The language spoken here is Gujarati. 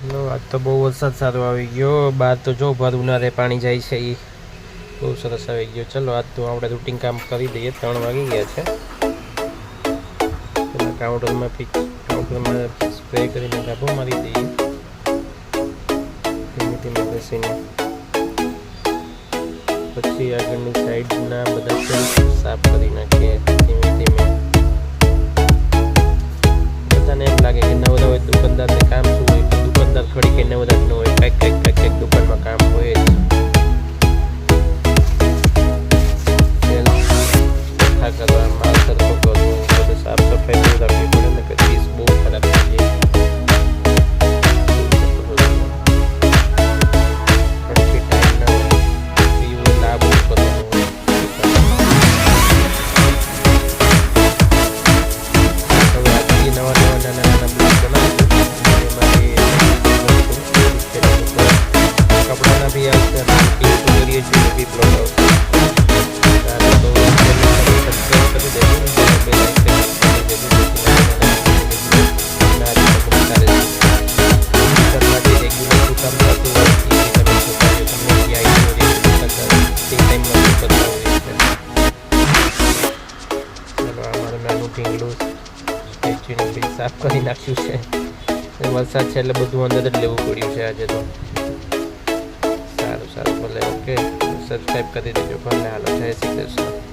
નો આજ તો બહુ વરસાદ સારો આવી ગયો, બહાર તો જો ભર ઉનાળે પાણી જાય છે, એ બહુ સરસ આવી ગયો. ચલો આજ તો આપણે રૂટિન કામ કરી દઈએ. 3 વાગી ગયા છે. પેલા કાઉન્ટરમાં સ્પ્રે કરીને ડાબો મારી દઈએ ધીમે ધીમે બેસીને. પછી આગળની સાઈડના બધા સેલ્ફ સાફ કરી નાખીએ ધીમે ધીમે. બધાને એમ લાગે કે નવરા દુકાનદારને કામ શું હોય, દુકાનદાર થોડી કે નવરા ન હોય, કંઈક દુકાનમાં કામ હોય જ. કરવા, માલ સરખો કરવો, બધું સાફ સફાઈ બહુ રાખવી પડે ને, કે ચીજ બહુ ખરાબ થઈ જાય. ટાઈમ ના હોય પીવું ના બહુ કરવાનું હોય. હવે આજથી નવા નાના બ્લોગ બનાવીશું. કપડાના બી આવશે અને કરીએ છીએ બી બ્લોગ આવશે. સાફ કરી નાખ્યું છે. વરસાદ છે એટલે બધું અંદર જ લેવું પડ્યું છે આજે તો. સારું ભલે, ઓકે. સબસ્ક્રાઈબ કરી દેજો ભલે. હાલો, જય શ્રી કૃષ્ણ.